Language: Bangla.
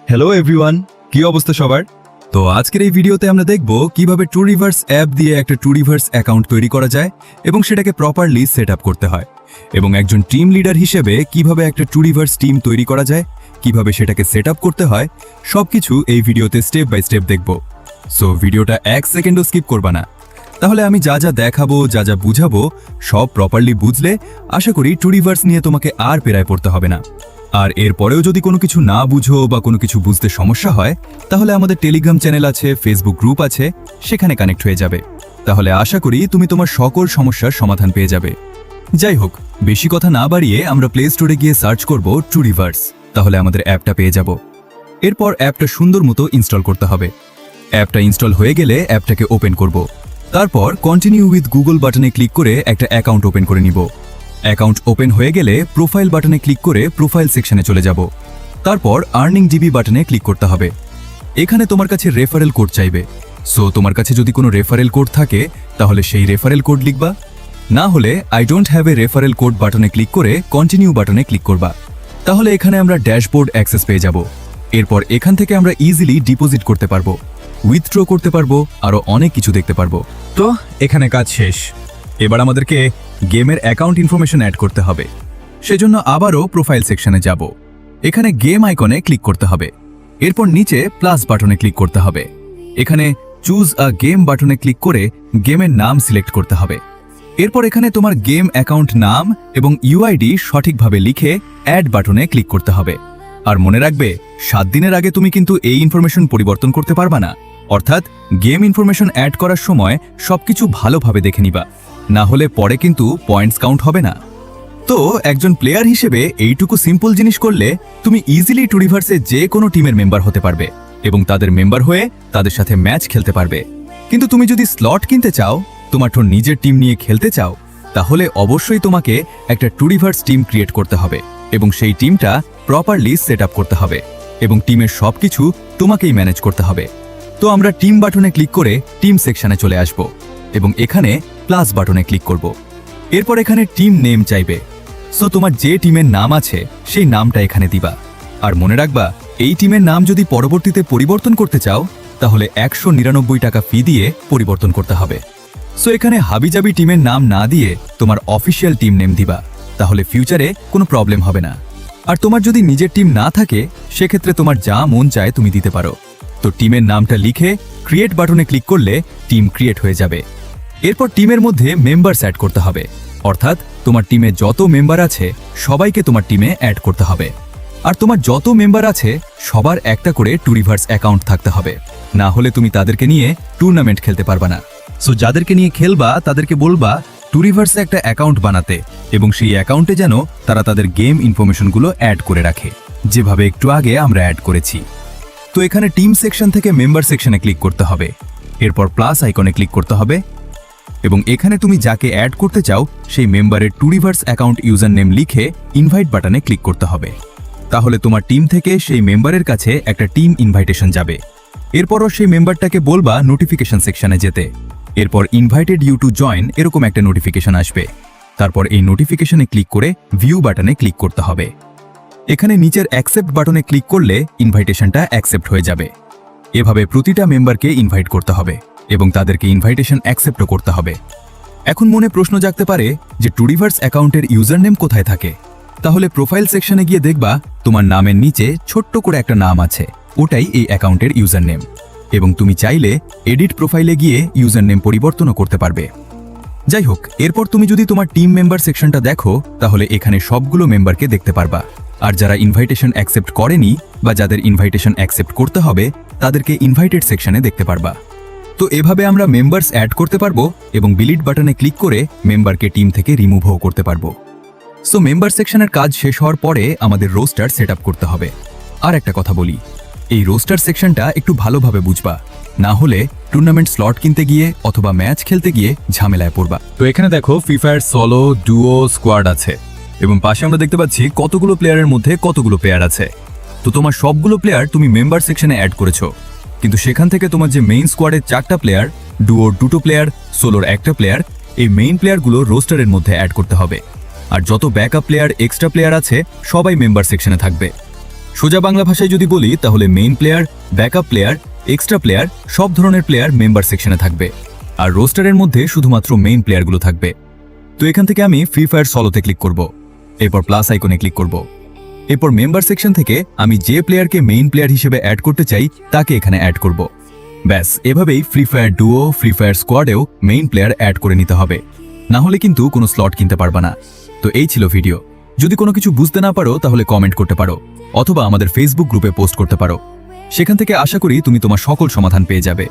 হ্যালো এভরিওয়ান, কি অবস্থা সবার? তো আজকের এই ভিডিওতে আমরা দেখব কিভাবে টুরিভার্স অ্যাপ দিয়ে একটা টুরিভার্স অ্যাকাউন্ট তৈরি করা যায় এবং সেটাকে প্রপারলি সেট আপ করতে হয়, এবং একজন টিম লিডার হিসেবে কিভাবে একটা টুরিভার্স টিম তৈরি করা যায়, কিভাবে সেটাকে সেট আপ করতে হয়, সবকিছু এই ভিডিওতে স্টেপ বাই স্টেপ দেখব। সো ভিডিওটা 1 সেকেন্ডও স্কিপ করবা না। তাহলে আমি যা যা দেখাবো, যা যা বুঝাবো, সব প্রপারলি বুঝলে আশা করি টুরিভার্স নিয়ে তোমাকে আর পেরায় পড়তে হবে না। আর এরপরেও যদি কোনো কিছু না বুঝো বা কোনো কিছু বুঝতে সমস্যা হয়, তাহলে আমাদের টেলিগ্রাম চ্যানেল আছে, ফেসবুক গ্রুপ আছে, সেখানে কানেক্ট হয়ে যাবে। তাহলে আশা করি তুমি তোমার সকল সমস্যার সমাধান পেয়ে যাবে। যাই হোক, বেশি কথা না বাড়িয়ে আমরা প্লে স্টোরে গিয়ে সার্চ করব টুরিভার্স, তাহলে আমাদের অ্যাপটা পেয়ে যাব। এরপর অ্যাপটা সুন্দর মতো ইনস্টল করতে হবে। অ্যাপটা ইনস্টল হয়ে গেলে অ্যাপটাকে ওপেন করব। তারপর কন্টিনিউ উইথ গুগল বাটনে ক্লিক করে একটা অ্যাকাউন্ট ওপেন করে নিব। অ্যাকাউন্ট ওপেন হয়ে গেলে প্রোফাইল বাটনে ক্লিক করে প্রোফাইল সেকশনে চলে যাব। তারপর আর্নিং জিবি বাটনে ক্লিক করতে হবে। এখানে তোমার কাছে রেফারেল কোড চাইবে। সো তোমার কাছে যদি কোনো রেফারেল কোড থাকে তাহলে সেই রেফারেল কোড লিখবা, না হলে I don't have a referral code বাটনে ক্লিক করে কন্টিনিউ বাটনে ক্লিক করবা। তাহলে এখানে আমরা ড্যাশবোর্ড অ্যাক্সেস পেয়ে যাব। এরপর এখান থেকে আমরা ইজিলি ডিপোজিট করতে পারবো, উইথড্র করতে পারবো, আরও অনেক কিছু দেখতে পারবো। তো এখানে কাজ শেষ। এবার আমাদেরকে গেমের অ্যাকাউন্ট ইনফরমেশন অ্যাড করতে হবে। সেজন্য আবারও প্রোফাইল সেকশনে যাব। এখানে গেম আইকনে ক্লিক করতে হবে। এরপর নিচে প্লাস বাটনে ক্লিক করতে হবে। এখানে চুজ আ গেম বাটনে ক্লিক করে গেমের নাম সিলেক্ট করতে হবে। এরপর এখানে তোমার গেম অ্যাকাউন্ট নাম এবং ইউআইডি সঠিকভাবে লিখে অ্যাড বাটনে ক্লিক করতে হবে। আর মনে রাখবে, 7 দিনের আগে তুমি কিন্তু এই ইনফরমেশন পরিবর্তন করতে পারবা না। অর্থাৎ গেম ইনফরমেশন অ্যাড করার সময় সবকিছু ভালোভাবে দেখে নিবা, না হলে পরে কিন্তু পয়েন্টস কাউন্ট হবে না। তো একজন প্লেয়ার হিসেবে এইটুকু সিম্পল জিনিস করলে তুমি ইজিলি টুরিভার্সে যে কোনো টিমের মেম্বার হতে পারবে এবং তাদের মেম্বার হয়ে তাদের সাথে ম্যাচ খেলতে পারবে। কিন্তু তুমি যদি স্লট কিনতে চাও, তোমার নিজের টিম নিয়ে খেলতে চাও, তাহলে অবশ্যই তোমাকে একটা টুরিভার্স টিম ক্রিয়েট করতে হবে এবং সেই টিমটা প্রপারলি সেট আপ করতে হবে এবং টিমের সবকিছু তোমাকেই ম্যানেজ করতে হবে। তো আমরা টিম বাটনে ক্লিক করে টিম সেকশনে চলে আসব এবং এখানে প্লাস বাটনে ক্লিক করব। এরপর এখানে টিম নেম চাইবে। সো তোমার যে টিমের নাম আছে সেই নামটা এখানে দিবা। আর মনে রাখবা, এই টিমের নাম যদি পরবর্তীতে পরিবর্তন করতে চাও তাহলে 199 টাকা ফি দিয়ে পরিবর্তন করতে হবে। সো এখানে হাবিজাবি টিমের নাম না দিয়ে তোমার অফিসিয়াল টিম নেম দিবা, তাহলে ফিউচারে কোনো প্রবলেম হবে না। আর তোমার যদি নিজের টিম না থাকে, সেক্ষেত্রে তোমার যা মন চায় তুমি দিতে পারো। তো টিমের নামটা লিখে ক্রিয়েট বাটনে ক্লিক করলে টিম ক্রিয়েট হয়ে যাবে। এরপর টিমের মধ্যে মেম্বারস অ্যাড করতে হবে, অর্থাৎ তোমার টিমে যত মেম্বার আছে সবাইকে তোমার টিমে অ্যাড করতে হবে। আর তোমার যত মেম্বার আছে সবার একটা করে টুরিভার্স অ্যাকাউন্ট থাকতে হবে, না হলে তুমি তাদেরকে নিয়ে টুর্নামেন্ট খেলতে পারবা না। সো যাদেরকে নিয়ে খেলবা তাদেরকে বলবা টুরিভার্সে একটা অ্যাকাউন্ট বানাতে এবং সেই অ্যাকাউন্টে যেন তারা তাদের গেম ইনফরমেশনগুলো অ্যাড করে রাখে, যেভাবে একটু আগে আমরা অ্যাড করেছি। তো এখানে টিম সেকশন থেকে মেম্বার সেকশনে ক্লিক করতে হবে। এরপর প্লাস আইকনে ক্লিক করতে হবে এবং এখানে তুমি যাকে অ্যাড করতে চাও সেই মেম্বারের টুরিভার্স অ্যাকাউন্ট ইউজার নেম লিখে ইনভাইট বাটনে ক্লিক করতে হবে। তাহলে তোমার টিম থেকে সেই মেম্বারের কাছে একটা টিম ইনভাইটেশন যাবে। এরপরও সেই মেম্বারটাকে বলবা নোটিফিকেশন সেকশনে যেতে। এরপর ইনভাইটেড ইউ টু জয়েন এরকম একটা নোটিফিকেশন আসবে। তারপর এই নোটিফিকেশনে ক্লিক করে ভিউ বাটনে ক্লিক করতে হবে। এখানে নিচের অ্যাকসেপ্ট বাটনে ক্লিক করলে ইনভাইটেশনটা অ্যাকসেপ্ট হয়ে যাবে। এভাবে প্রতিটা মেম্বারকে ইনভাইট করতে হবে এবং তাদেরকে ইনভাইটেশন অ্যাকসেপ্টও করতে হবে। এখন মনে প্রশ্ন জাগতে পারে যে টুরিভার্স অ্যাকাউন্টের ইউজার নেম কোথায় থাকে? তাহলে প্রোফাইল সেকশনে গিয়ে দেখবা তোমার নামের নিচে ছোট্ট করে একটা নাম আছে, ওটাই এই অ্যাকাউন্টের ইউজার নেম। এবং তুমি চাইলে এডিট প্রোফাইলে গিয়ে ইউজার নেম পরিবর্তনও করতে পারবে। যাই হোক, এরপর তুমি যদি তোমার টিম মেম্বার সেকশনটা দেখো তাহলে এখানে সবগুলো মেম্বারকে দেখতে পারবা। আর যারা ইনভাইটেশন অ্যাকসেপ্ট করেনি বা যাদের ইনভাইটেশন অ্যাকসেপ্ট করতে হবে তাদেরকে ইনভাইটেড সেকশনে দেখতে পারবা। তো এভাবে আমরা মেম্বার্স অ্যাড করতে পারবো এবং ডিলিট বাটনে ক্লিক করে মেম্বারকে টিম থেকে রিমুভও করতে পারবো। সো মেম্বার সেকশনের কাজ শেষ হওয়ার পরে আমাদের রোস্টার সেট আপ করতে হবে। আর একটা কথা বলি, এই রোস্টার সেকশনটা একটু ভালোভাবে বুঝবা, না হলে টুর্নামেন্ট স্লট কিনতে গিয়ে অথবা ম্যাচ খেলতে গিয়ে ঝামেলায় পড়বা। তো এখানে দেখো free fire solo, duo, squad আছে এবং পাশে আমরা দেখতে পাচ্ছি কতগুলো প্লেয়ারের মধ্যে কতগুলো প্লেয়ার আছে। তো তোমার সবগুলো প্লেয়ার তুমি মেম্বার সেকশনে অ্যাড করেছো, কিন্তু সেখান থেকে তোমার যে মেইন স্কোয়াডের 4টা প্লেয়ার, ডুওর 2টো প্লেয়ার, সোলোর 1টা প্লেয়ার, এই মেইন প্লেয়ারগুলো রোস্টারের মধ্যে অ্যাড করতে হবে। আর যত ব্যাকআপ প্লেয়ার, এক্সট্রা প্লেয়ার আছে সবাই মেম্বার সেকশনে থাকবে। সোজা বাংলা ভাষায় যদি বলি তাহলে main player, backup player, extra player সব ধরনের প্লেয়ার মেম্বার সেকশনে থাকবে, আর রোস্টারের মধ্যে শুধুমাত্র মেইন প্লেয়ারগুলো থাকবে। তো এখান থেকে আমি ফ্রি ফায়ার সলোতে ক্লিক করব, এরপর প্লাস আইকনে ক্লিক করব। এরপর মেম্বার সেকশন থেকে আমি যে প্লেয়ারকে মেইন প্লেয়ার হিসেবে অ্যাড করতে চাই তাকে এখানে অ্যাড করব। ব্যাস, এভাবেই free fire duo, free fire স্কোয়াডেও মেইন প্লেয়ার অ্যাড করে নিতে হবে, না হলে কিন্তু কোনো স্লট কিনতে পারবা না। তো এই ছিল ভিডিও। যদি কোনো কিছু বুঝতে না পারো তাহলে কমেন্ট করতে পারো, অথবা আমাদের ফেসবুক গ্রুপে পোস্ট করতে পারো। সেখান থেকে আশা করি তুমি তোমার সকল সমাধান পেয়ে যাবে।